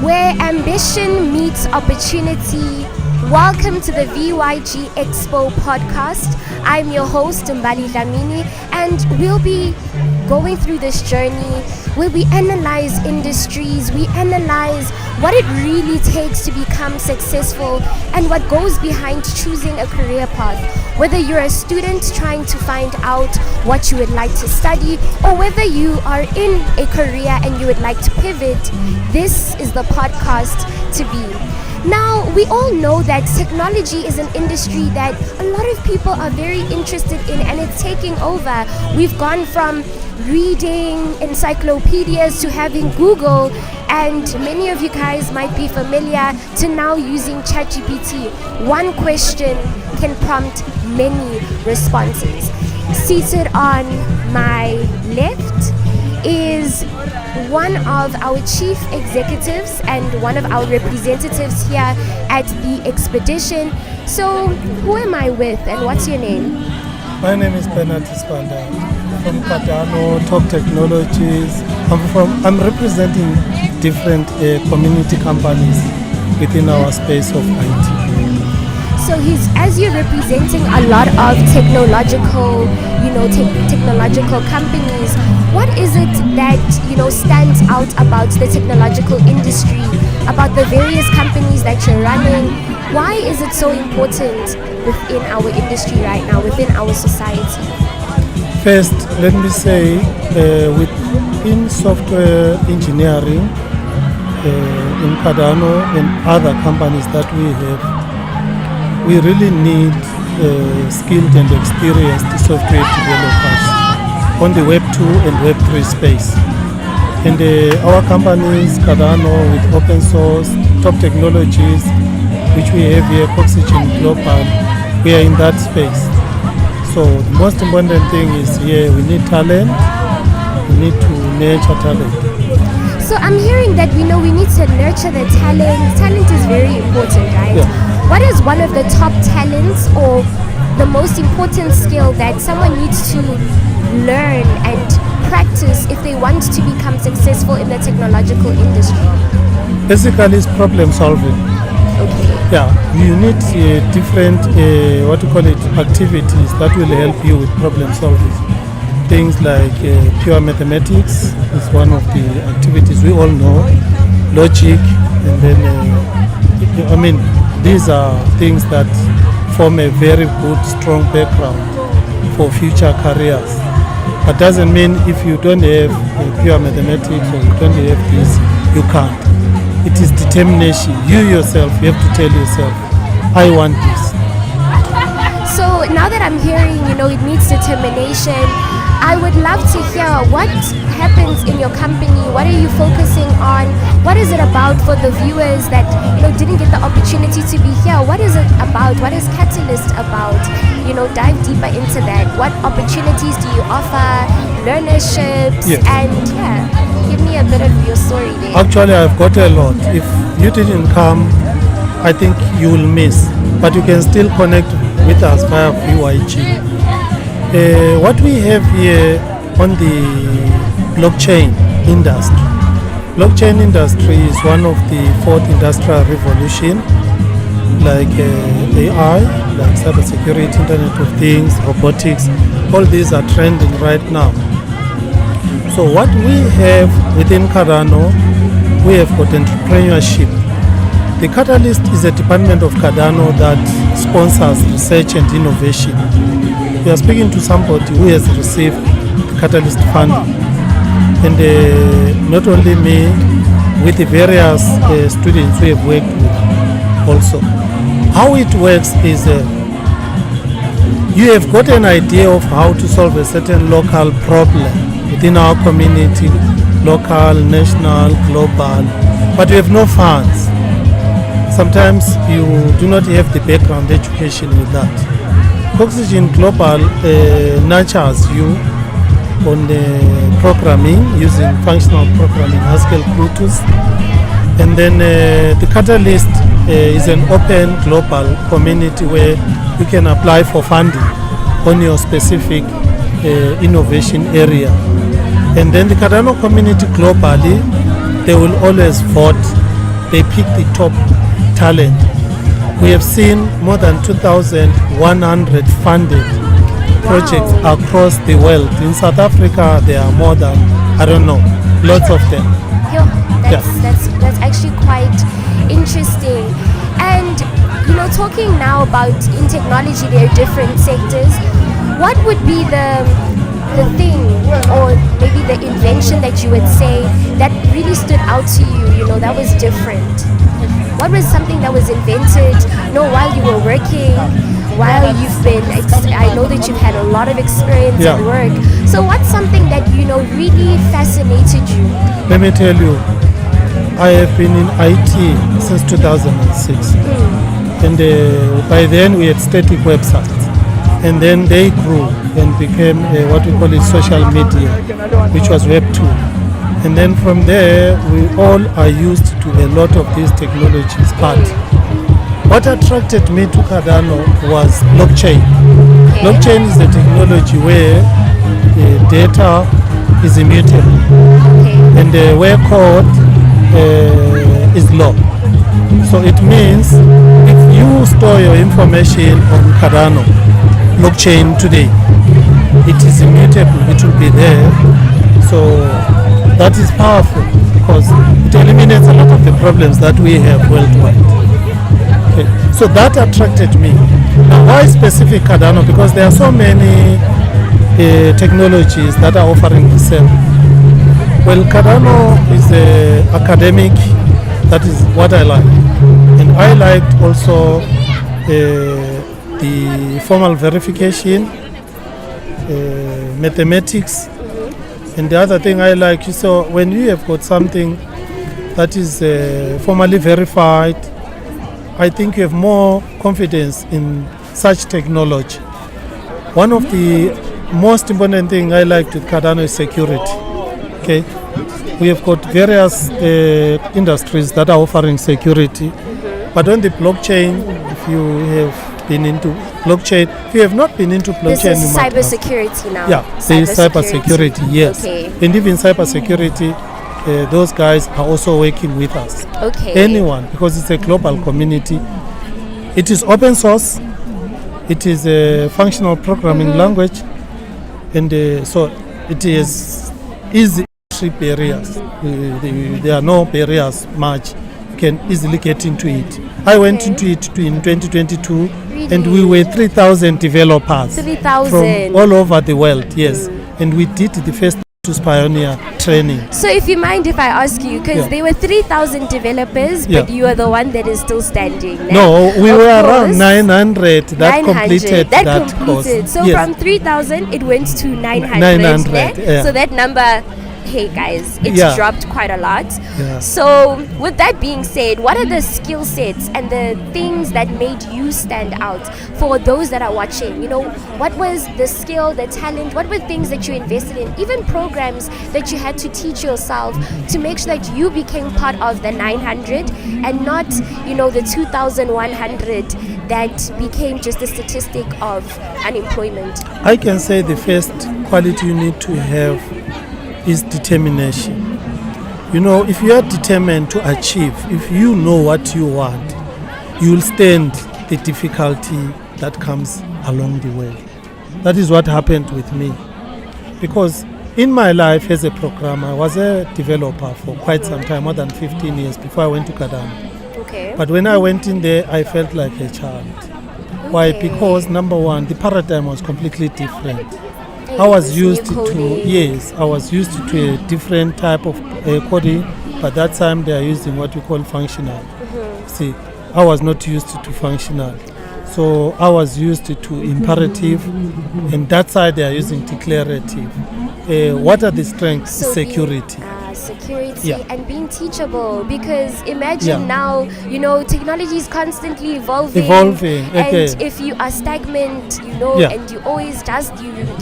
Where ambition meets opportunity. Welcome to the Vyg Expo Podcast. I'm your host, Mbali Dlamini, and we'll be going through this journey where we analyze industries, we analyze what it really takes to become successful and what goes behind choosing a career path. Whether you're a student trying to find out what you would like to study, or whether you are in a career and you would like to pivot, this is the podcast to be. Now, we all know that technology is an industry that a lot of people are very interested in, and it's taking over. We've gone from reading encyclopedias to having Google, and many of you guys might be familiar to now using ChatGPT. One question can prompt many responses. Seated on my left is one of our chief executives and one of our representatives here at the expedition. So, who am I with and what's your name? My name is Bernard Spanda from Cardano Top Technologies. I'm representing different community companies within our space of IT. So as you're representing a lot of technological, technological companies, what is it that, stands out about the technological industry, about the various companies that you're running? Why is it so important within our industry right now, within our society? First, let me say, within software engineering, in Cardano and other companies that we have, we really need skilled and experienced software developers on the Web 2 and Web 3 space. And our companies, Cardano with open source, top technologies, which we have here, Oxygen Global, we are in that space. So the most important thing is here, we need talent, we need to nurture talent. So I'm hearing that we need to nurture the talent. Talent is very important, right? Yeah. What is one of the top talents or the most important skill that someone needs to learn and practice if they want to become successful in the technological industry? Basically, it's problem solving. Okay. Yeah, you need different, activities that will help you with problem solving. Things like pure mathematics is one of the activities we all know, logic, and then, these are things that form a very good, strong background for future careers. But doesn't mean if you don't have pure mathematics or you don't have this, you can't. It is determination. You yourself, you have to tell yourself, I want this. So now that I'm hearing, it needs determination, I would love to hear what happens in your company. What are you focusing on? What is it about for the viewers that didn't get the opportunity to be here? What is it about? What is Catalyst about? Dive deeper into that. What opportunities do you offer? Learnerships? Yes. And give me a bit of your story there. Actually, I've got a lot. If you didn't come, I think you will miss. But you can still connect with us via VYG. What we have here on the blockchain industry. Blockchain industry is one of the fourth industrial revolution, like AI, like cybersecurity, Internet of Things, robotics. All these are trending right now. So what we have within Cardano, we have got entrepreneurship. The Catalyst is a department of Cardano that sponsors research and innovation. We are speaking to somebody who has received the Catalyst funding. And not only me, with the various students we have worked with also. How it works is you have got an idea of how to solve a certain local problem within our community, local, national, global, but you have no funds. Sometimes you do not have the background education with that. Oxygen Global nurtures you on programming using functional programming, Haskell Bluetooth. And then the Catalyst is an open global community where you can apply for funding on your specific innovation area. And then the Cardano community globally, they will always vote. They pick the top talent. We have seen more than 2,100 funded projects across the world. In South Africa, there are more than, lots of them. That's actually quite interesting. And talking now about in technology, there are different sectors. What would be the thing or maybe the invention that you would say that really stood out to you, that was different? What was something that was invented, while you were working, while you've been, I know that you've had a lot of experience at work. So what's something that, really fascinated you? Let me tell you, I have been in IT since 2006. And by then we had static websites. And then they grew and became what we call it social media, which was Web 2. And then from there, we all are used to a lot of these technologies. But what attracted me to Cardano was blockchain. Okay. Blockchain is a technology where data is immutable. Okay. And where code is law. So it means if you store your information on Cardano blockchain today, it is immutable, it will be there. So that is powerful because it eliminates a lot of the problems that we have worldwide. Okay. So that attracted me. Now why specific Cardano? Because there are so many technologies that are offering the same. Well, Cardano is academic, that is what I like. And I liked also the formal verification, mathematics. And the other thing I like, so when you have got something that is formally verified, I think you have more confidence in such technology. One of the most important things I like with Cardano is security. Okay, we have got various industries that are offering security, but on the blockchain, if you have been into blockchain, if you have not been into blockchain, this is cybersecurity now. Yeah, there is cybersecurity, yes. Okay. And even cybersecurity, those guys are also working with us. Okay. Anyone, because it's a global community. It is open source. It is a functional programming language, and so it is easy entry barriers. There are no barriers much. You can easily get into it. I went into it in 2022, and we were 3,000 developers 3,000 from all over the world. Yes. and we did the first Pioneer training. So if you mind if I ask you, because there were 3,000 developers, but you are the one that is still standing. No, we were around 900 that completed that course. So from 3,000 it went to 900. 900, So that number, hey guys, it's dropped quite a lot. Yeah. So with that being said, what are the skill sets and the things that made you stand out for those that are watching? You know, what was the skill, the talent, what were things that you invested in, even programs that you had to teach yourself to make sure that you became part of the 900 and not, you know, the 2,100 that became just a statistic of unemployment? I can say the first quality you need to have is determination. You know, if you are determined to achieve, if you know what you want, you will stand the difficulty that comes along the way. That is what happened with me. Because in my life as a programmer, I was a developer for quite some time, more than 15 years before I went to Kadam. Okay. But when I went in there, I felt like a child. Why? Because number one, the paradigm was completely different. I was used to a different type of coding, but that time they are using what we call functional. See, I was not used to functional. So I was used to imperative, and that side they are using declarative. What are the strengths? So security. Security and being teachable, because imagine now, you know, technology is constantly evolving. And if you are stagnant, you know, and you always just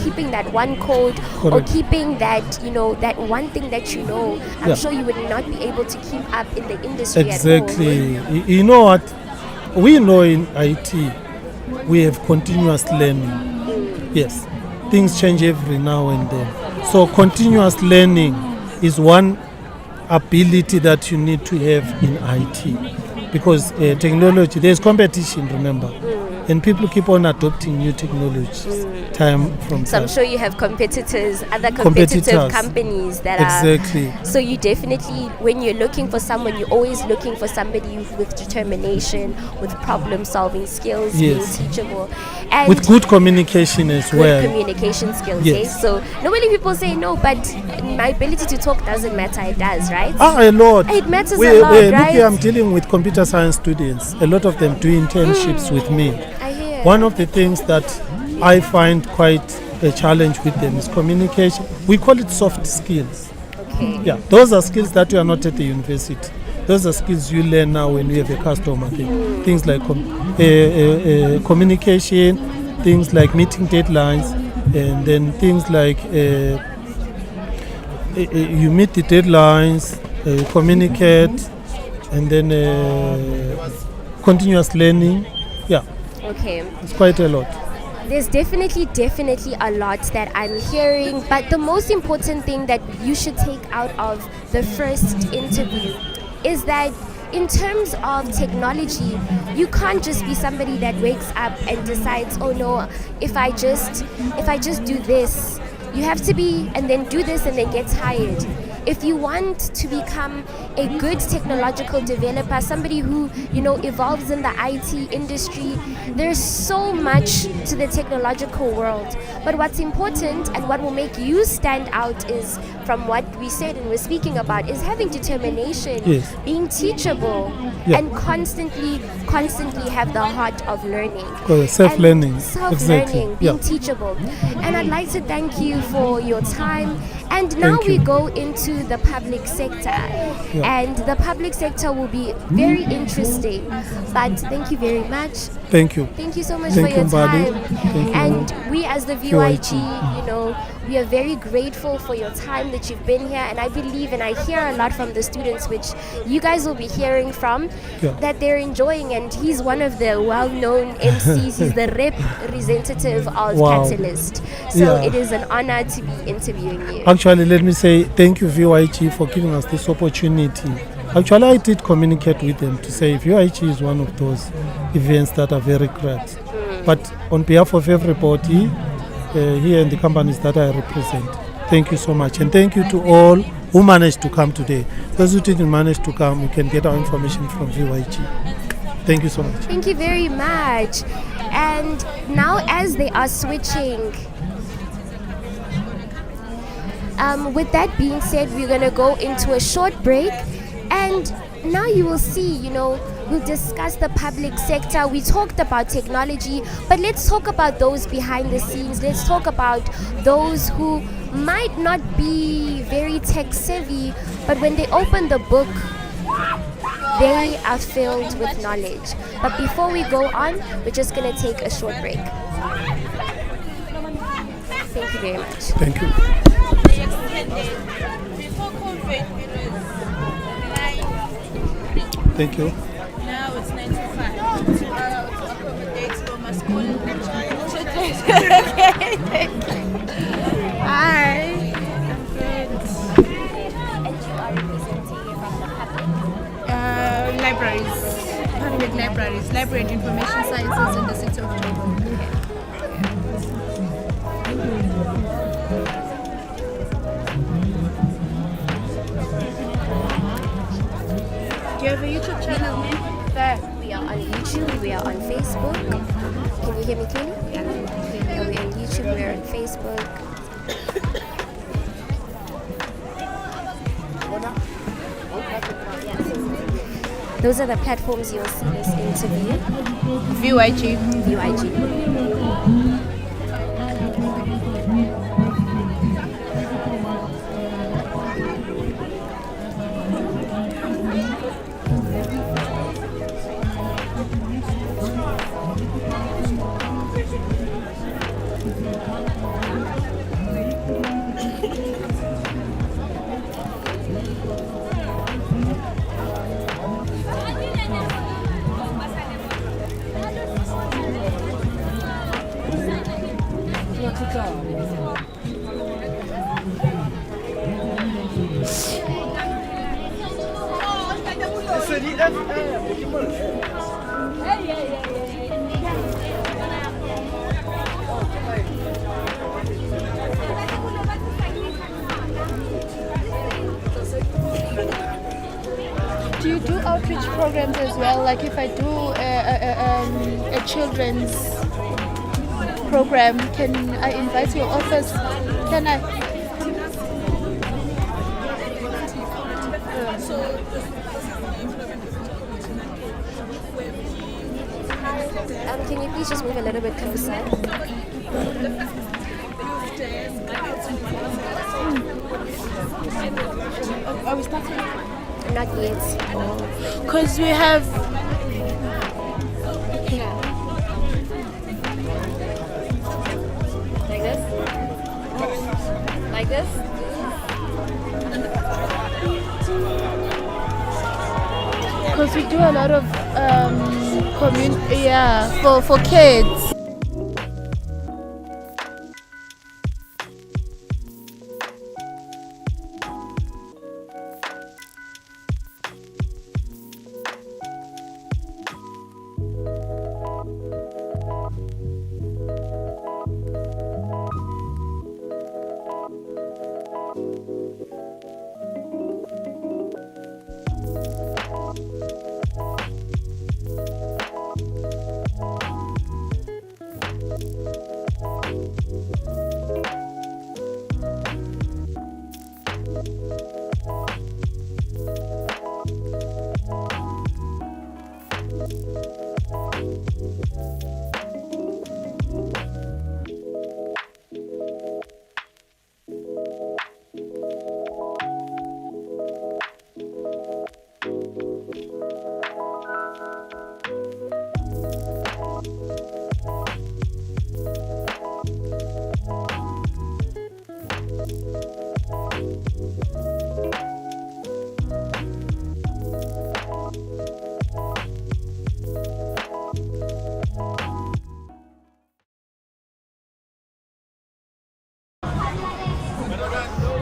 keeping that one code or keeping that, you know, that one thing that you know, I'm sure you would not be able to keep up in the industry exactly. at all. You know what? We know in IT we have continuous learning. Yes, things change every now and then. So continuous learning is one ability that you need to have in IT, because technology, there's competition, remember, and people keep on adopting new technologies time from time. So I'm sure you have competitors, other competitive companies that are. So you definitely, when you're looking for someone, you're always looking for somebody with determination, with problem-solving skills, being teachable, and with good communication as well. Good communication skills. Yes. So normally people say no, but my ability to talk doesn't matter. It does, right? A lot. It matters a lot, right? Look here, I'm dealing with computer science students. A lot of them do internships with me. I hear. One of the things that I find quite a challenge with them is communication. We call it soft skills. Okay. Yeah, those are skills that you are not at the university. Those are skills you learn now when you have a customer. Things like communication, things like meeting deadlines, and then things like you meet the deadlines, communicate, and then continuous learning. Yeah. Okay. It's quite a lot. There's definitely a lot that I'm hearing, but the most important thing that you should take out of the first interview is that in terms of technology, you can't just be somebody that wakes up and decides, oh no, if I just do this, you have to be and then do this and then get tired. If you want to become a good technological developer, somebody who, you know, evolves in the IT industry, there's so much to the technological world. But what's important and what will make you stand out is, from what we said and we're speaking about, is having determination, being teachable, and constantly have the heart of learning. Self-learning. Self-learning, being teachable. And I'd like to thank you for your time. And now we go into the public sector. And the public sector will be very interesting. But thank you very much. Thank you. Thank you so much for your time. And we as the VYG, you know, we are very grateful for your time that you've been here. And I believe and I hear a lot from the students, which you guys will be hearing from, that they're enjoying. And he's one of the well-known MCs. He's the representative of Catalyst. So it is an honor to be interviewing you. Actually, let me say thank you, VYG, for giving us this opportunity. Actually, I did communicate with them to say VYG is one of those events that are very great. But on behalf of everybody here in the companies that I represent, thank you so much. And thank you to all who managed to come today. Those who didn't manage to come, you can get our information from VYG. Thank you so much. Thank you very much. And now as they are switching With that being said, we're going to go into a short break, and now you will see, we'll discuss the public sector. We talked about technology, but let's talk about those behind the scenes. Let's talk about those who might not be very tech savvy, but when they open the book, they are filled with knowledge. But before we go on, we're just going to take a short break. Thank you very much. Thank you. Before COVID, it was 9. Thank you. Now it's 9 to 5. To accommodate for my school children. Okay, thank you. Hi. I'm good. And you are representing from the public? Libraries. Public libraries. Library and Information Sciences in the city of Joburg. Do you have a YouTube channel? We are on YouTube, we are on Facebook. Can you hear me clearly? Yeah. We're on YouTube, we're on Facebook. Those are the platforms you'll see this interview. VYG. VYG. Do you do outreach programs as well? Like if I do a children's program, can I invite your office? Can I? Can you please just move a little bit closer? Are we starting? Not yet. Because we have. Like this? Like this? Because we do a lot of for kids.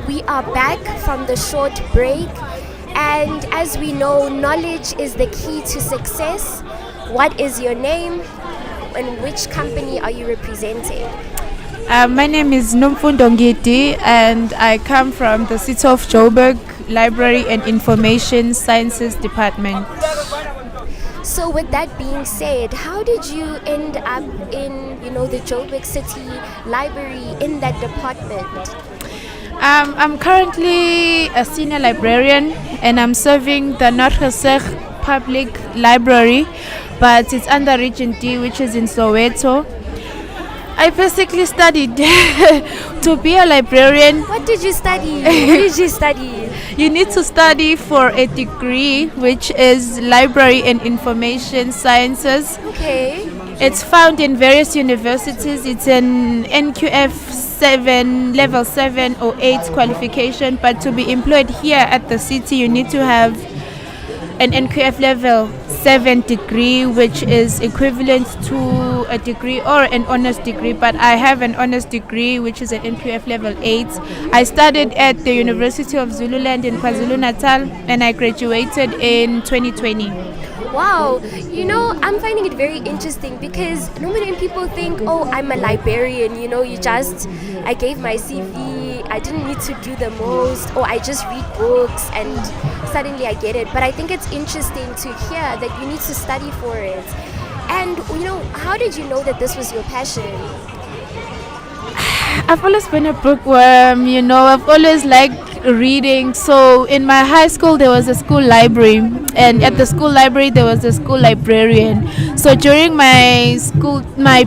We are back from the short break, and as we know, knowledge is the key to success. What is your name and which company are you representing? My name is Nomfundo Ngidi and I come from the City of Joburg Library and Information Sciences Department. So with that being said, how did you end up in, the Joburg City Library in that department? I'm currently a senior librarian and I'm serving the North Public Library, but it's under Region D, which is in Soweto. I basically studied to be a librarian. What did you study? What did you study? You need to study for a degree, which is Library and Information Sciences. Okay. It's found in various universities. It's an NQF 7, level 7 or 8 qualification, but to be employed here at the city, you need to have an NQF level 7 degree, which is equivalent to a degree or an honors degree, but I have an honors degree, which is an NQF level 8. I studied at the University of Zululand in KwaZulu-Natal and I graduated in 2020. Wow, you know, I'm finding it very interesting because normally when people think, oh, I'm a librarian, you know, I gave my CV, I didn't need to do the most, or I just read books and suddenly I get it. But I think it's interesting to hear that you need to study for it. And, you know, how did you know that this was your passion? I've always been a bookworm, you know, I've always liked reading. So in my high school there was a school library, and at the school library there was a school librarian. So during my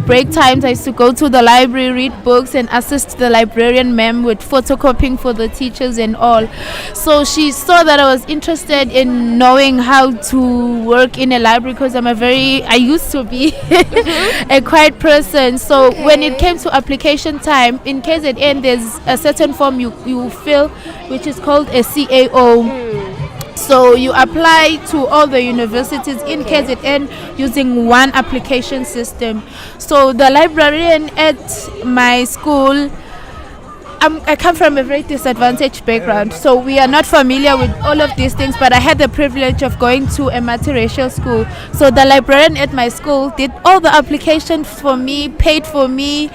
break times, I used to go to the library, read books and assist the librarian ma'am with photocopying for the teachers and all. So she saw that I was interested in knowing how to work in a library because I used to be a quiet person. So when it came to application time, in KZN there's a certain form you fill, which is called a CAO. So you apply to all the universities in KZN using one application system. So the librarian at my school, I come from a very disadvantaged background, so we are not familiar with all of these things, but I had the privilege of going to a multiracial school. So the librarian at my school did all the applications for me, paid for me,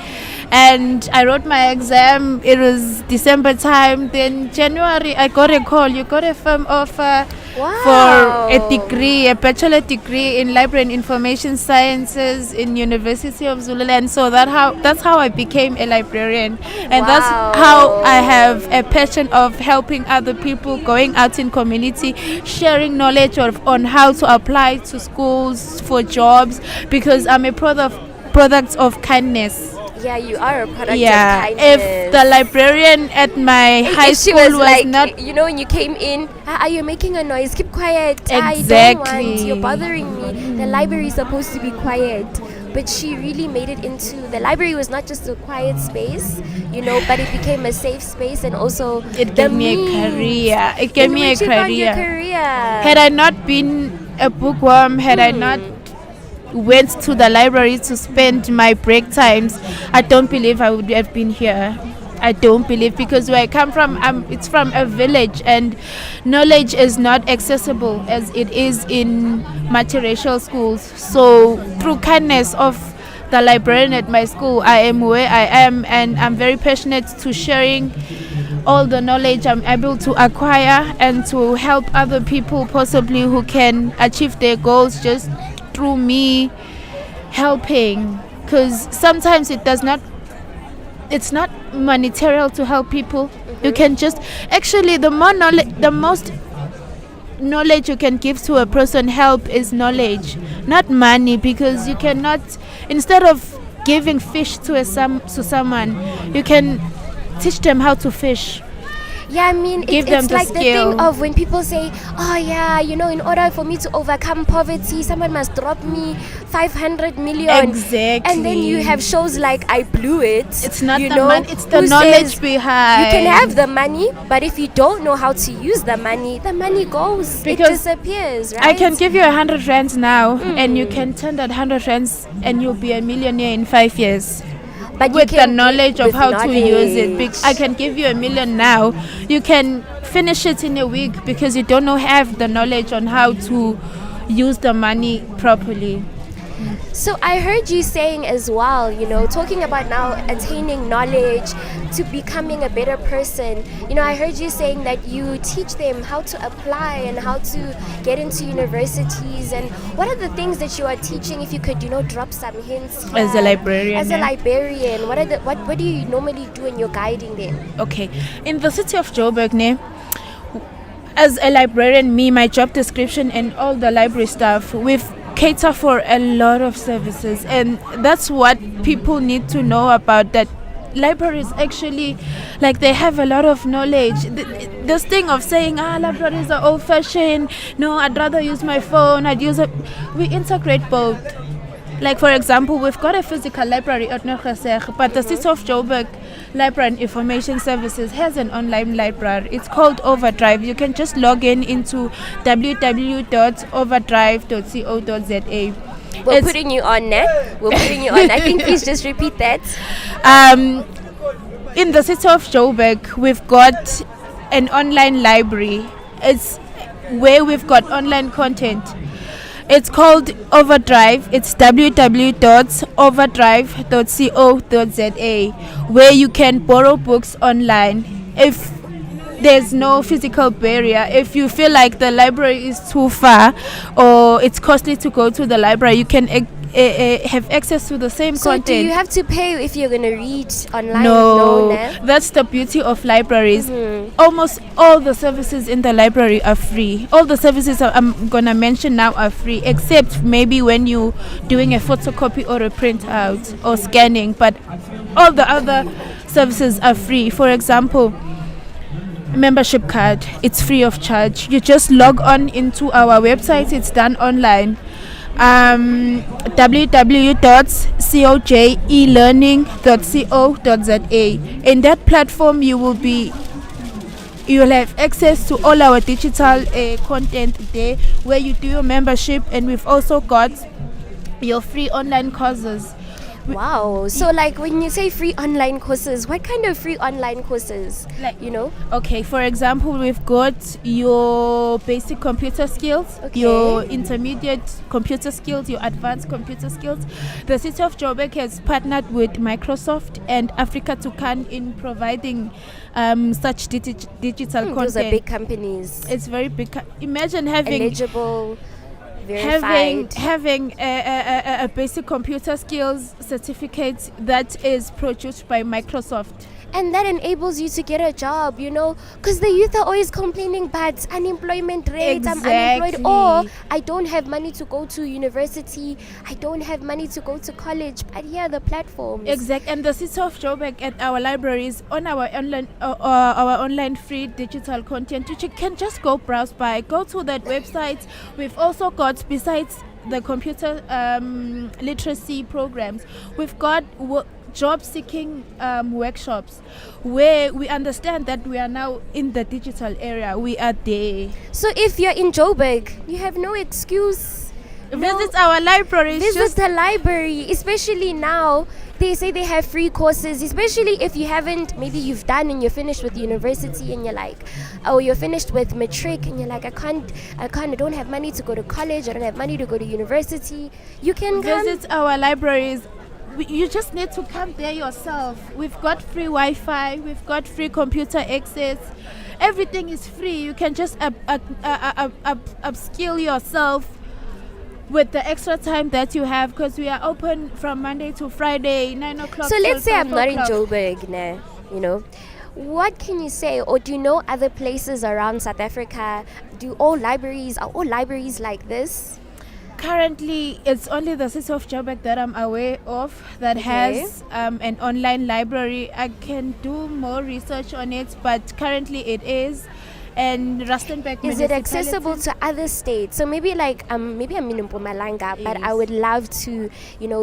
and I wrote my exam. It was December time. Then January I got a call. You got a firm offer for a degree, a bachelor degree in Library and Information Sciences in University of Zululand. So that's how I became a librarian, and that's how I have a passion of helping other people, going out in community, sharing knowledge on how to apply to schools for jobs, because I'm a product of kindness. Yeah, you are a product of kindness. If the librarian at my high school was like, not, you know, when you came in, are you making a noise? Keep quiet. Exactly. I don't want. You're bothering me. The library is supposed to be quiet. But she really made it into, the library was not just a quiet space, you know, but it became a safe space, and also it gave me a career. It gave me a career. Had I not been a bookworm, had I not went to the library to spend my break times, I don't believe I would have been here. I don't believe, because where I come from, it's from a village, and knowledge is not accessible as it is in multiracial schools. So through kindness of the librarian at my school, I am where I am, and I'm very passionate to sharing all the knowledge I'm able to acquire and to help other people possibly who can achieve their goals just through me helping. Because sometimes it's not monetary to help people. You can just actually the most knowledge you can give to a person, help, is knowledge, not money, because you cannot, instead of giving fish to someone, you can teach them how to fish. Yeah, I mean, it's like the thing of when people say, oh yeah, you know, in order for me to overcome poverty, someone must drop me 500 million. Exactly. And then you have shows like I Blew It. It's not the money, it's the knowledge behind. You can have the money, but if you don't know how to use the money goes. Because it disappears, right? I can give you 100 rands now, and you can turn that 100 rands and you'll be a millionaire in 5 years. But with the knowledge of how to use it. I can give you $1 million now. You can finish it in a week because you don't have the knowledge on how to use the money properly. So I heard you saying as well, talking about now attaining knowledge to becoming a better person. I heard you saying that you teach them how to apply and how to get into universities. And what are the things that you are teaching? If you could, drop some hints here. As a librarian. As a librarian, what do you normally do when you're guiding them? Okay, in the city of Joburg, as a librarian, my job description and all the library staff, we've cater for a lot of services, and that's what people need to know about, that libraries actually, like, they have a lot of knowledge. This thing of saying libraries are old fashioned, no, I'd rather use my phone, we integrate both. Like, for example, we've got a physical library at Noggeseg, but the City of Joburg Library and Information Services has an online library. It's called Overdrive. You can just log into www.overdrive.co.za. We're putting you on, We're putting you on. I think please just repeat that. In the City of Joburg, we've got an online library. It's where we've got online content. It's called Overdrive. It's www.overdrive.co.za, where you can borrow books online. If there's no physical barrier, if you feel like the library is too far or it's costly to go to the library, you can have access to the same content. So do you have to pay if you're going to read online? No, that's the beauty of libraries. Almost all the services in the library are free. All the services I'm going to mention now are free, except maybe when you're doing a photocopy or a printout or scanning, but all the other services are free. For example, membership card, it's free of charge. You just log on into our website. It's done online. www.cojelearning.co.za. In that platform, you'll have access to all our digital content there, where you do your membership, and we've also got your free online courses. Wow. So, like, when you say free online courses, what kind of free online courses? Okay, for example, we've got your basic computer skills, your intermediate computer skills, your advanced computer skills. The City of Joburg has partnered with Microsoft and Africa Tucan in providing such digital content. Those are big companies. It's very big. Imagine having eligible, verified. having a basic computer skills certificate that is produced by Microsoft. And that enables you to get a job, because the youth are always complaining about unemployment rates. Exactly. I'm unemployed, or I don't have money to go to university, I don't have money to go to college. But here are the platforms. Exactly. And the City of Joburg at our libraries, on our online free digital content, you can just go browse by. Go to that website. We've also got, besides the computer literacy programs, we've got job-seeking workshops, where we understand that we are now in the digital era. We are there. So if you're in Joburg, you have no excuse. Visit our libraries. Visit the library, especially now. They say they have free courses, especially if you haven't, maybe you've done and you're finished with university and you're like, oh, you're finished with matric and you're like, I don't have money to go to college, I don't have money to go to university. You can visit our libraries. You just need to come there yourself. We've got free Wi-Fi, we've got free computer access. Everything is free. You can just upskill yourself with the extra time that you have, because we are open from Monday to Friday, 9 o'clock. So let's say I'm not in o'clock. Joburg, what can you say, or do you know other places around South Africa? Are all libraries like this? Currently, it's only the City of Joburg that I'm aware of that has an online library. I can do more research on it, but currently it is. And Rustenburg is it accessible to other states? So maybe maybe I'm in Mpumalanga, but I would love to,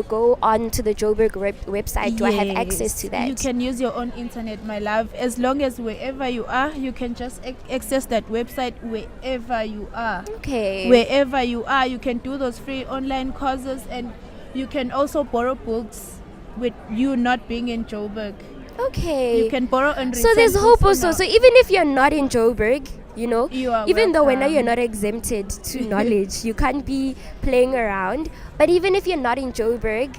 go on to the Joburg website. Do I have access to that? You can use your own internet, my love. As long as wherever you are, you can just access that website wherever you are. Okay. Wherever you are, you can do those free online courses, and you can also borrow books with you not being in Joburg. Okay. You can borrow and return. So there's hope also. So even if you're not in Joburg, You know, You are even though welcome. you're not exempted to knowledge, you can't be playing around. But even if you're not in Joburg,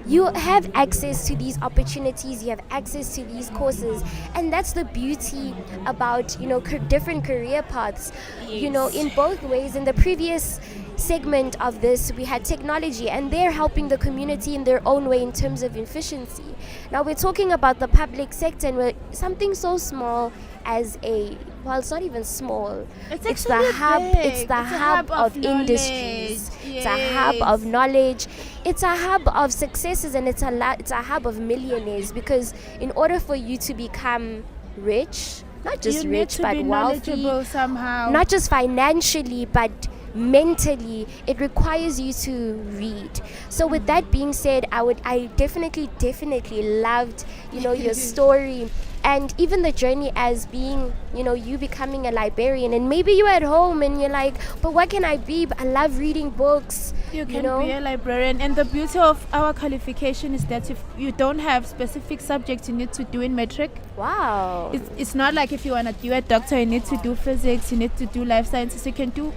you have access to these opportunities, you have access to these courses, and that's the beauty about, you know, different career paths. You know, in both ways. In the previous segment of this, we had technology, and they're helping the community in their own way in terms of efficiency. Now we're talking about the public sector, and we're something so small as it's not even small. It's the actually hub. big. It's the It's a hub hub of of industries. knowledge. It's a hub Yes. of knowledge. It's a hub of successes, and it's a hub of millionaires. Because in order for you to become rich, not just you need rich to but be wealthy, knowledgeable somehow. not just financially but mentally, it requires you to read. So with that being said, I definitely loved, you know, your story, and even the journey as being, you know, you becoming a librarian. And maybe you're at home and you're like, but what can I be? I love reading books. You can know? be a librarian, and the beauty of our qualification is that if you don't have specific subjects you need to do in matric, Wow. it's not like if you want to do a doctor you need to do physics, you need to do life sciences. You can do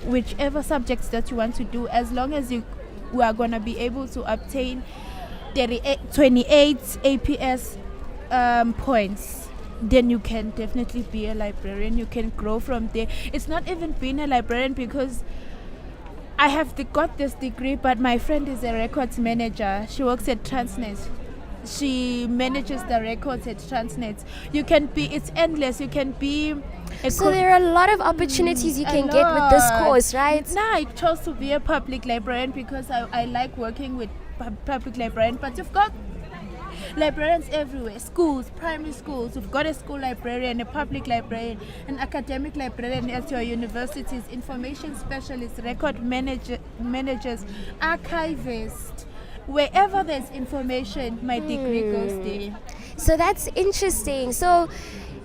whichever subjects that you want to do, as long as you are going to be able to obtain 28 APS points, then you can definitely be a librarian. You can grow from there. It's not even being a librarian, because I have got this degree, but my friend is a records manager. She works at Transnet. She manages the records at Transnet. You can be, it's endless. You can be So there are a lot of opportunities you can get with this course, right? Now I chose to be a public librarian because I like working with public librarians. But you've got librarians everywhere, schools, primary schools. You've got a school librarian, a public librarian, an academic librarian at your universities, information specialists, record managers, archivists. Wherever there's information, my degree goes there. So that's interesting. So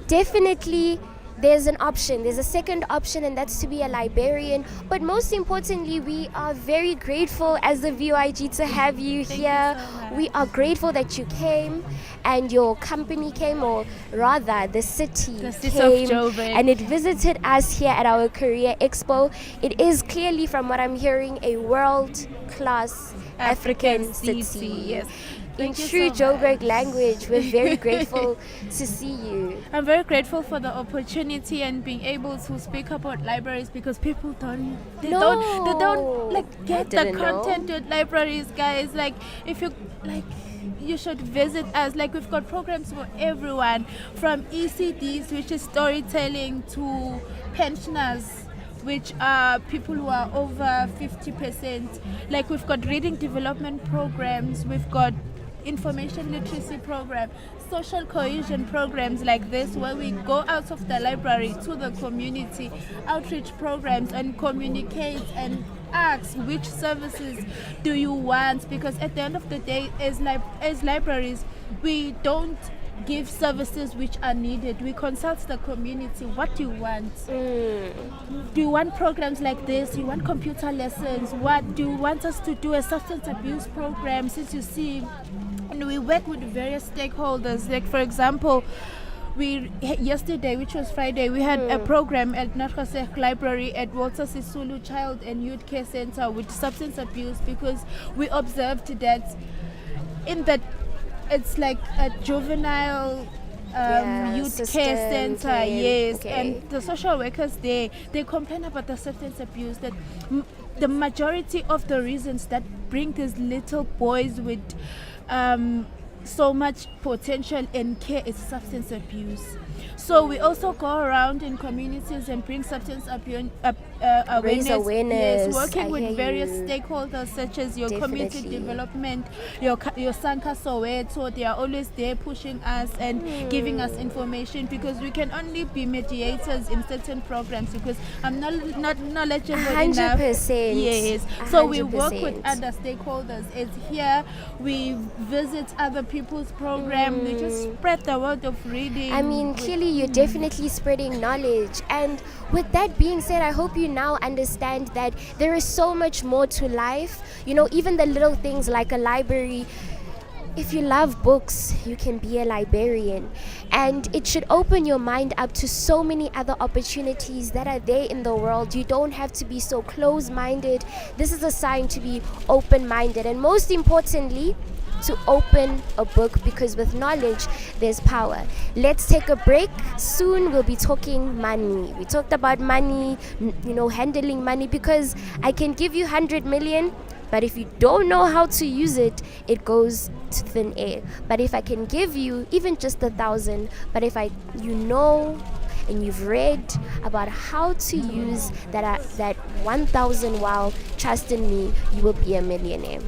definitely there's an option. There's a second option, and that's to be a librarian. But most importantly, we are very grateful as the VYG to have you Thank here. you so much. We are grateful that you came and your company came, or rather the city The city came of Joburg. and it visited us here at our Career Expo. It is clearly, from what I'm hearing, a world-class African city. Yes. In Thank you true so Joburg much. language, we're very grateful to see you. I'm very grateful for the opportunity and being able to speak about libraries, because people don't like get the didn't know. content with libraries, guys. Like, if you like, you should visit us. Like, we've got programs for everyone, from ECDs, which is storytelling, to pensioners, which are people who are over 50%. Like, we've got reading development programs, we've got information literacy program, social cohesion programs like this, where we go out of the library to the community, outreach programs, and communicate and ask which services do you want, because at the end of the day, as libraries, we don't give services which are needed. We consult the community. What do you want? Do you want programs like this? Do you want computer lessons? What do you want us to do? A substance abuse program? Since you see, and we work with various stakeholders. Like, for example, yesterday, which was Friday, we had a program at Natrasek Library at Walter Sisulu Child and Youth Care Center with substance abuse, because we observed that in that it's like a juvenile youth care center, yes, okay. and the social workers they complain about the substance abuse, that the majority of the reasons that bring these little boys with so much potential in care is substance abuse. So we also go around in communities and bring substance abuse Raise awareness. Yes, working I with hear various you. stakeholders such as your community Definitely. development, your Sanka Soweto. They are always there pushing us and giving us information, because we can only be mediators in certain programs, because I'm not knowledgeable enough. 100%. Yes. So we work with 100%. other stakeholders. It's here we visit other people's program. We just spread the word of reading. I mean, clearly you're definitely spreading knowledge. And with that being said, I hope you now understand that there is so much more to life. You know, even the little things like a library. If you love books, you can be a librarian, and it should open your mind up to so many other opportunities that are there in the world. You don't have to be so close-minded. This is a sign to be open-minded, and most importantly, to open a book, because with knowledge there's power. Let's take a break. Soon we'll be talking money. We talked about money, handling money, because I can give you 100 million, but if you don't know how to use it, it goes to thin air. But if I can give you even just 1,000, but if and you've read about how to use that 1,000, wow, trust in me, you will be a millionaire.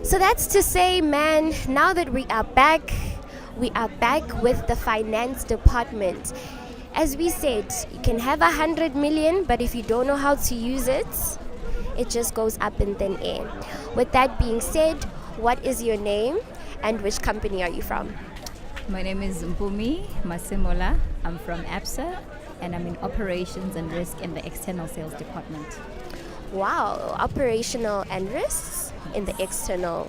So that's to say, man, now that we are back with the finance department. As we said, you can have 100 million, but if you don't know how to use it, it just goes up in thin air. With that being said, what is your name and which company are you from? My name is Mpumi Masimola. I'm from ABSA and I'm in operations and risk in the external sales department. Wow, operational and risks in the external,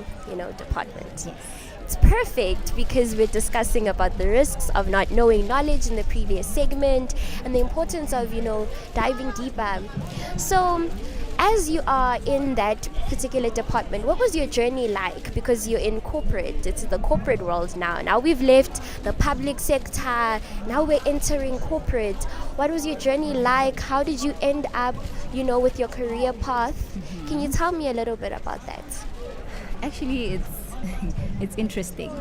department. Yes. It's perfect because we're discussing about the risks of not knowing knowledge in the previous segment and the importance of, diving deeper. So, as you are in that particular department, what was your journey like? Because you're in corporate, it's the corporate world now. Now we've left the public sector, now we're entering corporate. What was your journey like? How did you end up, with your career path? Mm-hmm. Can you tell me a little bit about that? Actually, it's interesting.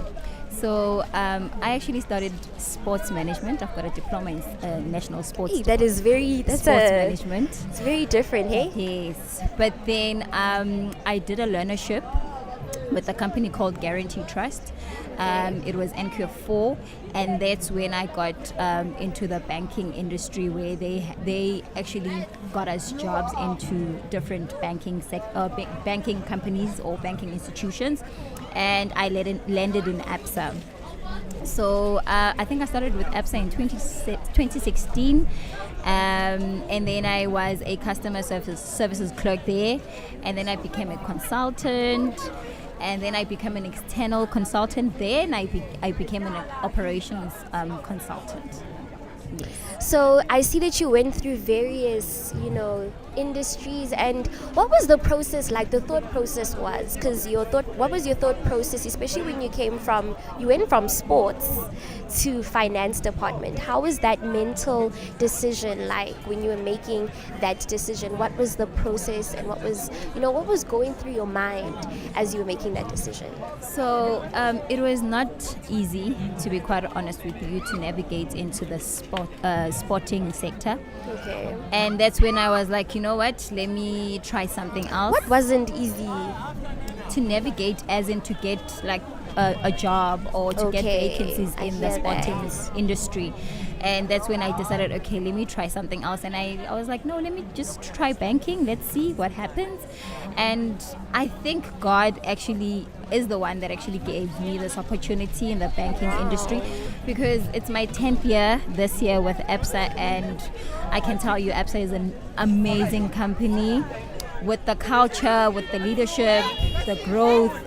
So I actually studied sports management. I've got a diploma in national sports. Hey, that's sports management. It's very different, hey? Yes. But then I did a learnership with a company called Guarantee Trust. It was NQF4, and that's when I got into the banking industry, where they actually got us jobs into different banking companies or banking institutions, and I landed in ABSA. So I think I started with ABSA in 2016, and then I was a customer services clerk there, and then I became a consultant. And then I became an external consultant there, and I became an operations consultant. Yes. So I see that you went through various, industries. And what was the process like? The thought process was, what was your thought process, especially when you went from sports to finance department? How was that mental decision like when you were making that decision? What was the process, and what was going through your mind as you were making that decision? So it was not easy, to be quite honest with you, to navigate into the sporting sector. Okay. And that's when I was like, you know what, let me try something else. What wasn't easy? To navigate, as in to get like a job or to get vacancies in the sporting industry. And that's when I decided, okay, let me try something else. And I was like, no, let me just try banking. Let's see what happens. And I think God actually is the one that actually gave me this opportunity in the banking industry, because it's my 10th year this year with ABSA, and I can tell you ABSA is an amazing company. With the culture, with the leadership, the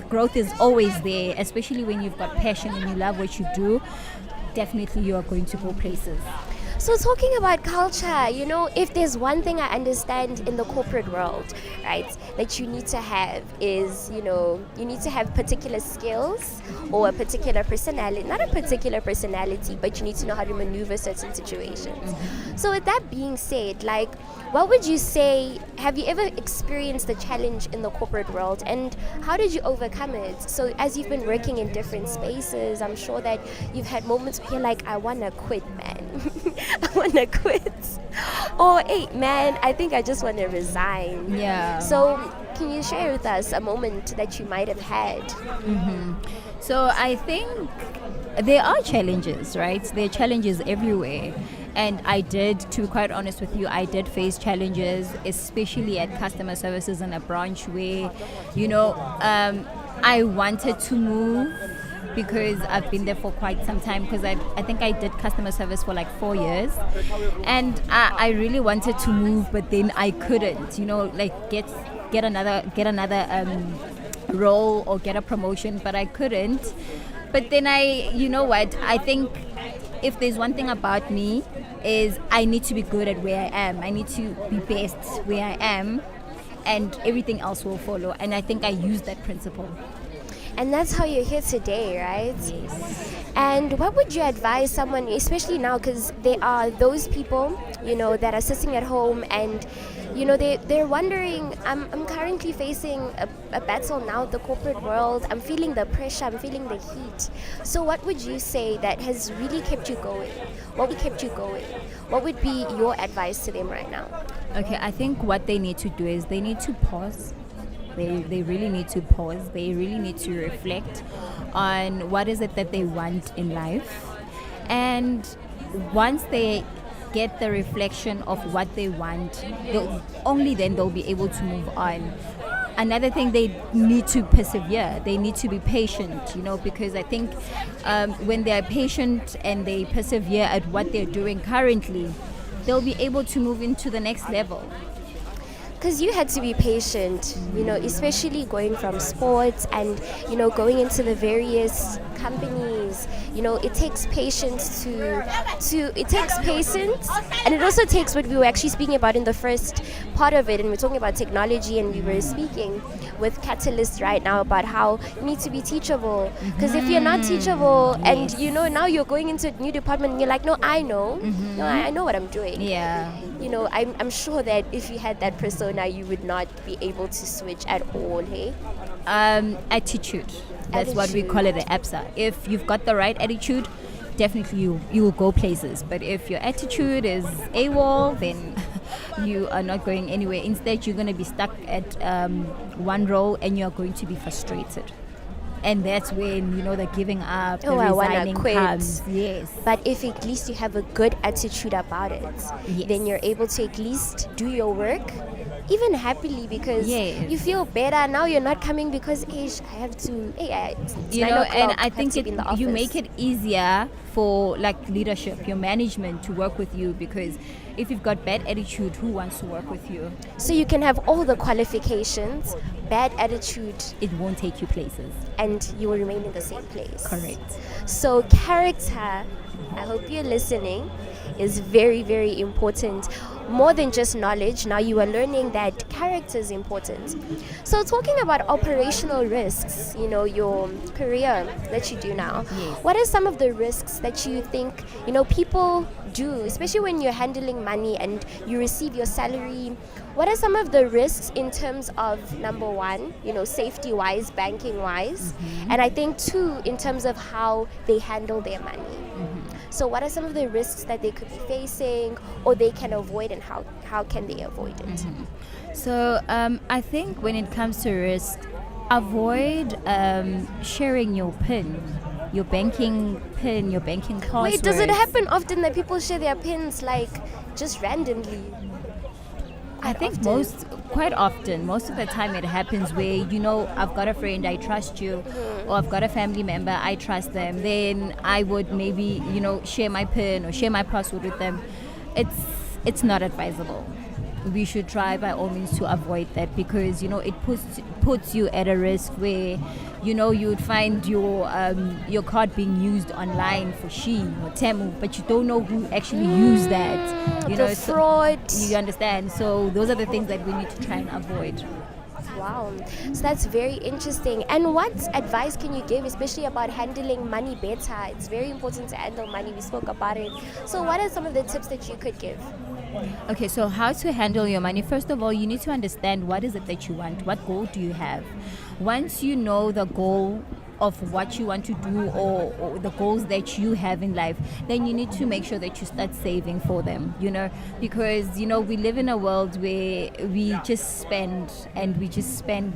growth is always there, especially when you've got passion and you love what you do. Definitely you are going to go places. So talking about culture, if there's one thing I understand in the corporate world, right, that you need to have is, you need to have particular skills or a particular personality, not a particular personality, but you need to know how to maneuver certain situations. Mm-hmm. So with that being said, like, what would you say, have you ever experienced a challenge in the corporate world, and how did you overcome it? So as you've been working in different spaces, I'm sure that you've had moments where you're like, I want to quit, man. I want to quit. Or, hey, man, I think I just want to resign. Yeah. So can you share with us a moment that you might have had? Mm-hmm. So I think there are challenges, right? There are challenges everywhere. And I did, to be quite honest with you, I did face challenges, especially at customer services in a branch where, I wanted to move because I've been there for quite some time, because I think I did customer service for like 4 years. And I really wanted to move, but then I couldn't, get another role or get a promotion, but I couldn't. But then I think if there's one thing about me is I need to be good at where I am. I need to be best where I am, and everything else will follow. And I think I use that principle. And that's how you're here today, right? Yes. And what would you advise someone, especially now, because there are those people, that are sitting at home and, they're wondering, I'm currently facing a battle now, the corporate world. I'm feeling the pressure, I'm feeling the heat. So what would you say that has really kept you going? What kept you going? What would be your advice to them right now? Okay, I think what they need to do is they need to pause They really need to pause. They really need to reflect on what is it that they want in life. And once they get the reflection of what they want, only then they'll be able to move on. Another thing, they need to persevere. They need to be patient, because I think when they are patient and they persevere at what they're doing currently, they'll be able to move into the next level. Because you had to be patient, especially going from sports and, going into the various companies. It takes patience it takes patience, and it also takes what we were actually speaking about in the first part of it, and we're talking about technology, and we were speaking with Catalyst right now about how you need to be teachable. Because if you're not teachable, and now you're going into a new department, and you're like, no, I know, no, I know what I'm doing. Yeah. I'm sure that if you had that persona, you would not be able to switch at all, hey? Attitude. That's what we call it at ABSA. If you've got the right attitude, definitely you will go places. But if your attitude is AWOL, then you are not going anywhere. Instead, you're going to be stuck at one role, and you're going to be frustrated. And that's when, the giving up, the resigning comes. Yes. But if at least you have a good attitude about it, then you're able to at least do your work, even happily, because you feel better. Now you're not coming because, I have to, it's 9 o'clock, and I think you make it easier for leadership, your management to work with you, because if you've got bad attitude, who wants to work with you? So you can have all the qualifications, bad attitude, it won't take you places, and you will remain in the same place. Correct. So character, I hope you're listening, is very, very important. More than just knowledge, now you are learning that character is important. So talking about operational risks, your career that you do now, what are some of the risks that you think, people do, especially when you're handling money and you receive your salary? What are some of the risks in terms of, number one, safety-wise, banking-wise, and I think two, in terms of how they handle their money? So what are some of the risks that they could be facing, or they can avoid, and how can they avoid it? So I think when it comes to risk, avoid sharing your PIN, your banking PIN, your banking password. Wait, does it happen often that people share their PINs just randomly? I think quite often, most of the time it happens where, I've got a friend, I trust you, or I've got a family member, I trust them, then I would maybe, share my PIN or share my password with them. It's not advisable. We should try by all means to avoid that, because, it puts you at a risk where, you'd find your card being used online for Shein or Temu, but you don't know who actually used that. The fraud. You understand? So those are the things that we need to try and avoid. Wow, so that's very interesting. And what advice can you give, especially about handling money better? It's very important to handle money. We spoke about it. So what are some of the tips that you could give? Okay, so how to handle your money? First of all, you need to understand what is it that you want. What goal do you have? Once you know the goal of what you want to do, or the goals that you have in life, then you need to make sure that you start saving for them, because we live in a world where we just spend, and we just spend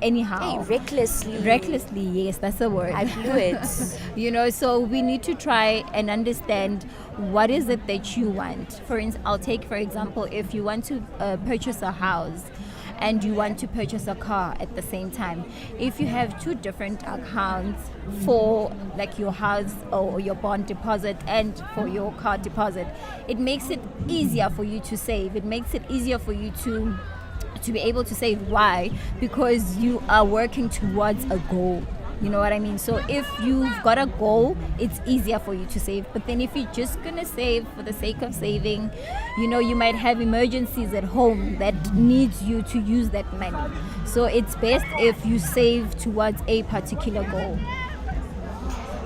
anyhow. Recklessly, yes, that's the word. I blew it. So we need to try and understand what is it that you want. For instance, I'll take, for example, if you want to purchase a house, and you want to purchase a car at the same time. If you have two different accounts for your house or your bond deposit and for your car deposit, it makes it easier for you to save. It makes it easier for you to be able to save. Why? Because you are working towards a goal. You know what I mean? So if you've got a goal, it's easier for you to save. But then if you're just going to save for the sake of saving, you might have emergencies at home that needs you to use that money. So it's best if you save towards a particular goal.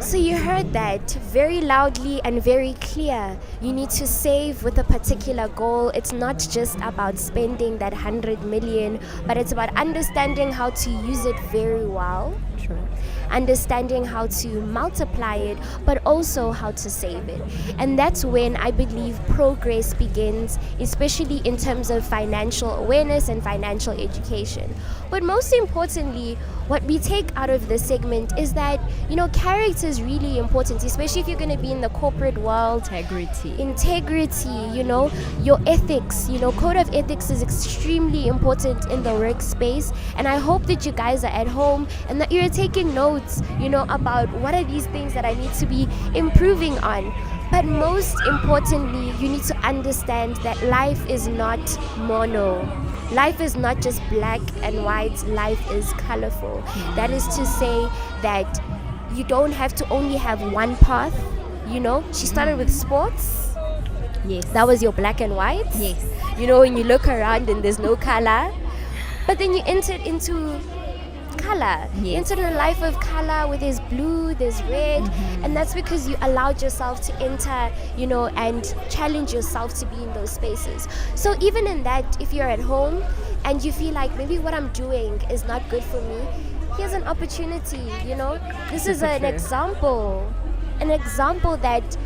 So you heard that very loudly and very clear. You need to save with a particular goal. It's not just about spending that 100 million, but it's about understanding how to use it very well. True. Understanding how to multiply it, but also how to save it. And that's when I believe progress begins, especially in terms of financial awareness and financial education. But most importantly, what we take out of this segment is that, character is really important, especially if you're going to be in the corporate world. Integrity, your ethics, code of ethics is extremely important in the workspace. And I hope that you guys are at home and that you're taking notes, about what are these things that I need to be improving on. But most importantly, you need to understand that life is not mono. Life is not just black and white. Life is colorful. That is to say that you don't have to only have one path. She started with sports. Yes. That was your black and white. Yes. When you look around and there's no color. But then you entered into color. Yes. Into the life of color where there's blue, there's red. And that's because you allowed yourself to enter, and challenge yourself to be in those spaces. So even in that, if you're at home and you feel like maybe what I'm doing is not good for me, here's an opportunity, This is an example that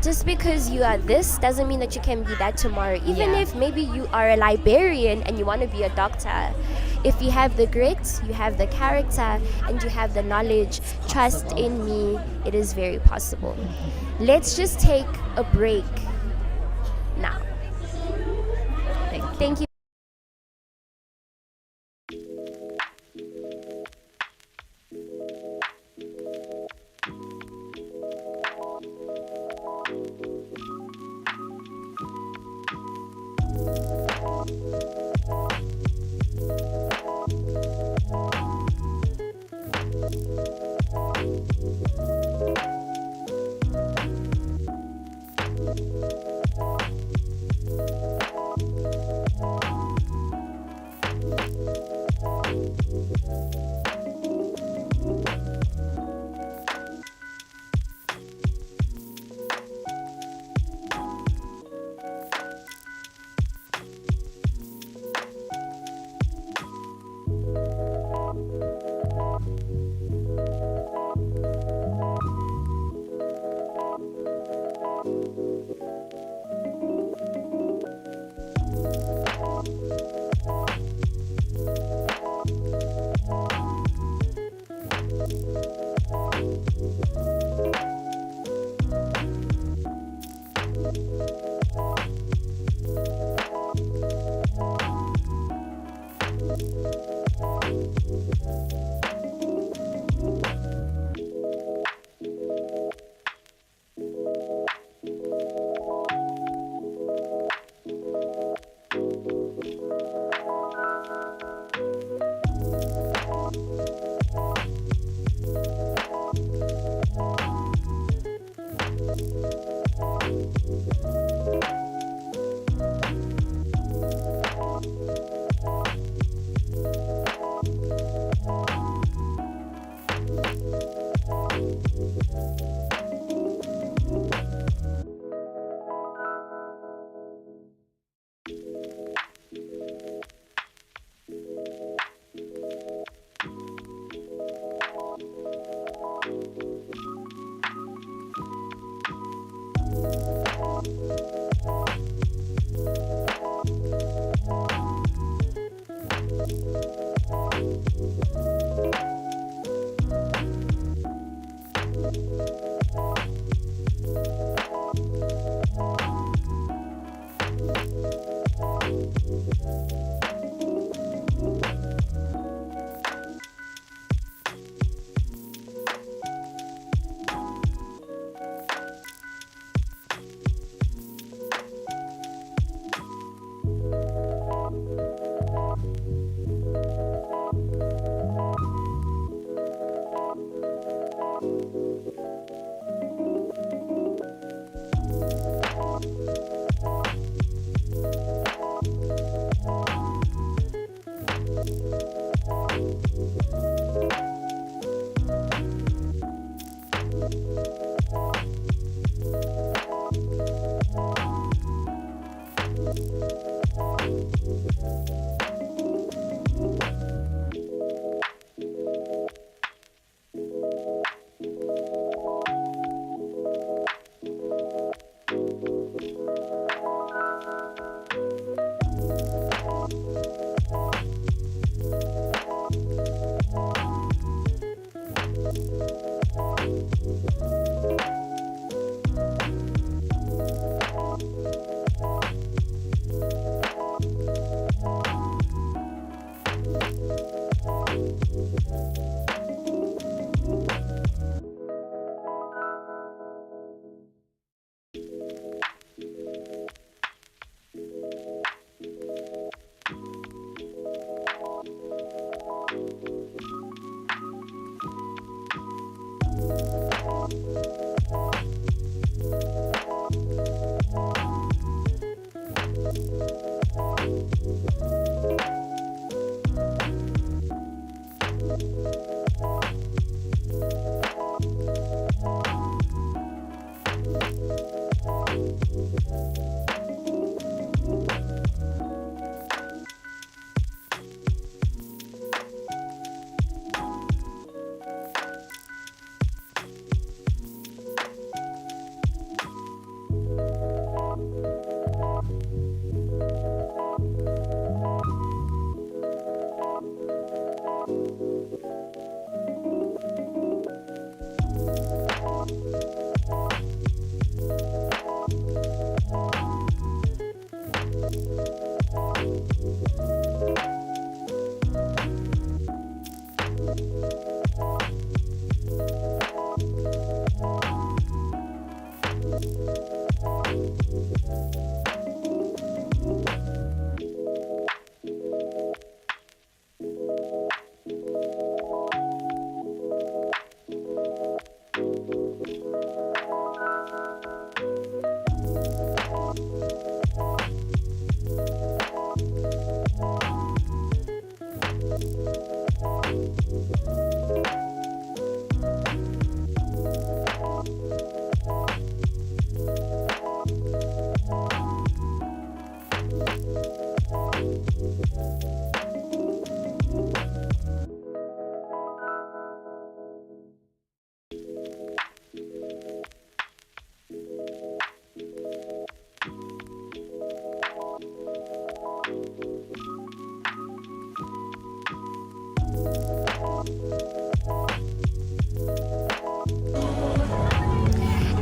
just because you are this doesn't mean that you can be that tomorrow. Even if maybe you are a librarian and you want to be a doctor, if you have the grit, you have the character, and you have the knowledge, trust in me, it is very possible. Let's just take a break now. Thank you.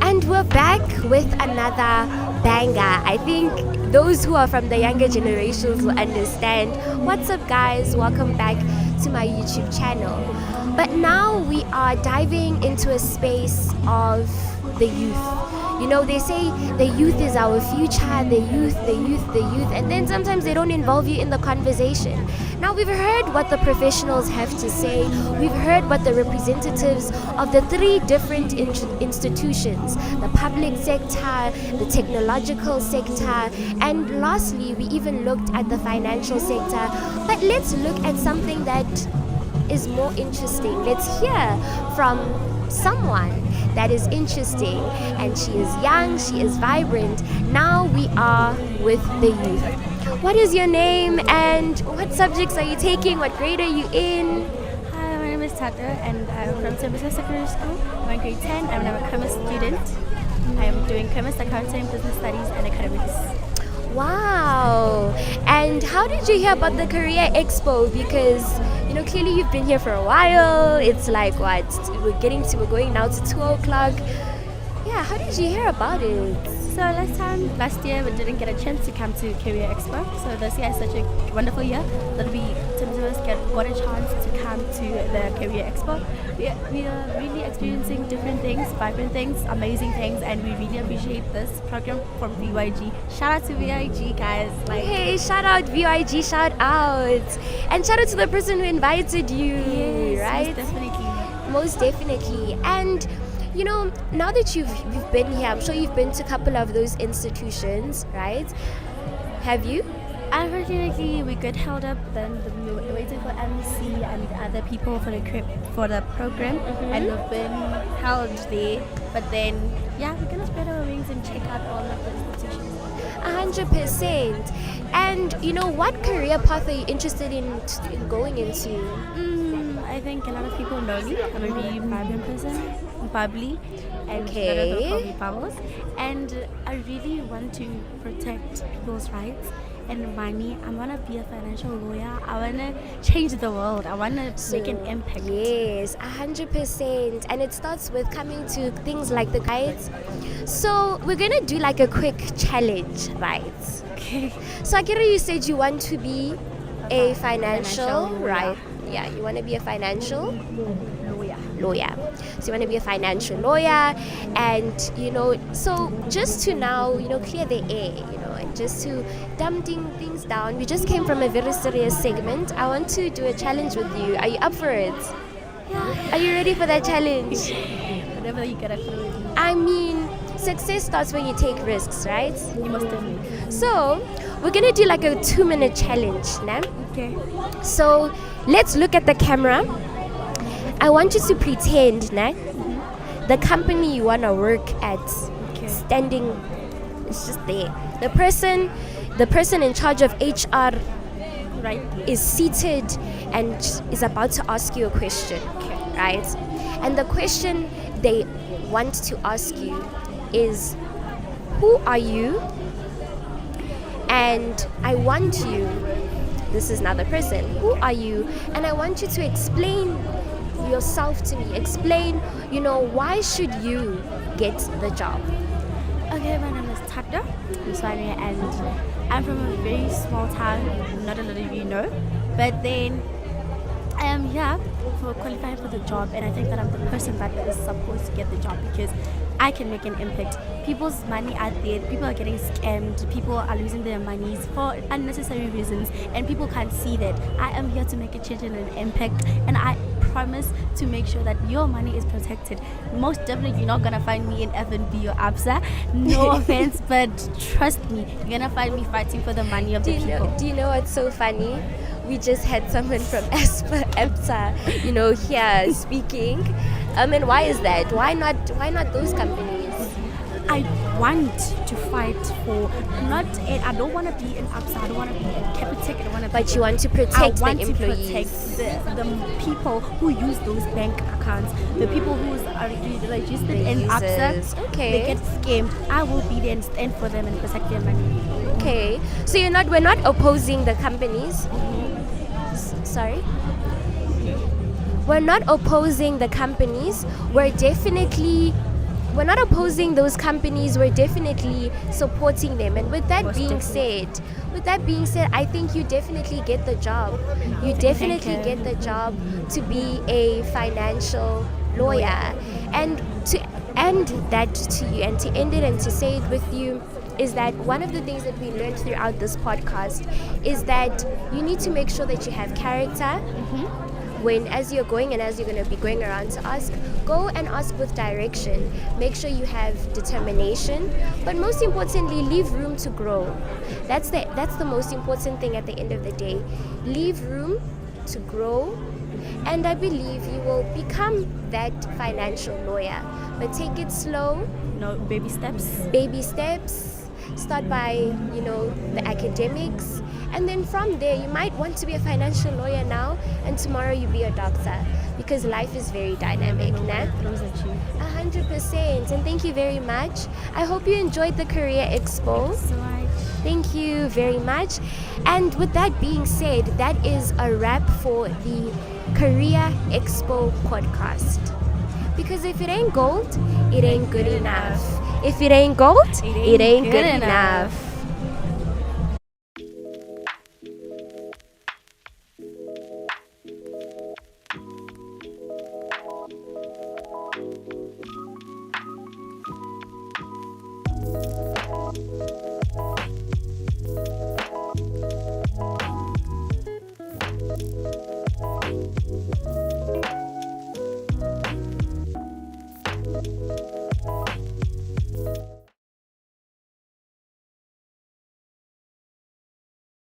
And we're back with another banger. I think those who are from the younger generations will understand. What's up, guys? Welcome back to my YouTube channel. But now we are diving into a space of the youth. You know, they say the youth is our future, the youth, and then sometimes they don't involve you in the conversation. Now, we've heard what the professionals have to say. We've heard what the representatives of the three different institutions, the public sector, the technological sector, and lastly, we even looked at the financial sector. But let's look at something that is more interesting. Let's hear from someone that is interesting, and she is young, she is vibrant. Now we are with the youth. What is your name and what subjects are you taking? What grade are you in? Hi, my name is Tata and I'm from St. Business Secondary School. I'm in grade 10 and I'm a commerce student. I am doing commerce, accounting, business studies and academics. Wow! And how did you hear about the Career Expo? Because you know, clearly you've been here for a while. It's like what? We're going now to 2 o'clock. Yeah, how did you hear about it? So last year we didn't get a chance to come to Career Expo. So this year is such a wonderful year that we got a chance to come to the Career Expo. We are really experiencing different things, vibrant things, amazing things, and we really appreciate this program from VYG. Shout out to VYG, guys. Hey, shout out VYG, shout out. And shout out to the person who invited you, yes, right? Most definitely. And you know, now that you've been here, I'm sure you've been to a couple of those institutions, right? Have you? Unfortunately, we got held up. Then we were waiting for MC and other people for the program, and we've been held there. But then, yeah, we're gonna spread our wings and check out all of the institutions. 100%. And you know, what career path are you interested in going into? I think a lot of people know me. I'm a really vibrant person, bubbly, and bubbles. And I really want to protect people's rights and money. I want to be a financial lawyer. I want to change the world. I want to make an impact. Yes, 100%. And it starts with coming to things like the guides. So we're going to do like a quick challenge, right? Okay. So Akira, you said you want to be a financial, Financial lawyer. right? Yeah, you want to be a financial Lawyer. lawyer. So you want to be a financial lawyer, and so just to now, clear the air, and just to dumb things down. We just came from a very serious segment. I want to do a challenge with you. Are you up for it? Yeah. Are you ready for that challenge? Whatever you gotta throw in. I mean, success starts when you take risks, right? You must definitely. So we're gonna do like a 2-minute challenge, nah? Okay. So let's look at the camera. I want you to pretend, nah, the company you wanna work at, Okay. standing, it's just there. The person in charge of HR Right. is seated and is about to ask you a question, right? And the question they want to ask you is, who are you? And I want you, this is another person, who are you? And I want you to explain yourself to me. Explain, why should you get the job? Okay, my name is Tata Muswane, and I'm from a very small town. Not a lot of you know, but then I am here for qualifying for the job, and I think that I'm the person that is supposed to get the job because I can make an impact. People's money out there, people are getting scammed, people are losing their monies for unnecessary reasons, and people can't see that. I am here to make a change and an impact, and I promise to make sure that your money is protected. Most definitely, you're not gonna find me in F&B or ABSA. No offense, but trust me, you're gonna find me fighting for the money of the people. Do you know what's so funny? We just had someone from ABSA, here speaking. And why is that? Why not those companies? I want to fight for I don't want to be in ABSA, I don't want to be in Capitec, I don't want to. But you want to protect I the want to employees. protect the people who use those bank accounts, the people who are registered in ABSA. Okay. They get scammed. I will be there and stand for them and protect their money. Okay. So we're not opposing the companies. Sorry? We're not opposing the companies. We're not opposing those companies. We're definitely supporting them. And with that being said, I think you definitely get the job. You definitely get the job to be a financial lawyer. And to end that to you, and to end it and to say it with you, is that one of the things that we learned throughout this podcast is that you need to make sure that you have character. As you're going and as you're going to be going around to ask, go and ask with direction. Make sure you have determination, but most importantly, leave room to grow. That's the most important thing at the end of the day. Leave room to grow, and I believe you will become that financial lawyer. But take it slow. No, baby steps. Baby steps. Start by, the academics. And then from there, you might want to be a financial lawyer now, and tomorrow you be a doctor, because life is very dynamic, nah? 100%. And thank you very much. I hope you enjoyed the Career Expo. Thanks so much. Thank you very much. And with that being said, that is a wrap for the Career Expo podcast. Because if it ain't gold, it ain't good enough. If it ain't gold, it ain't good enough.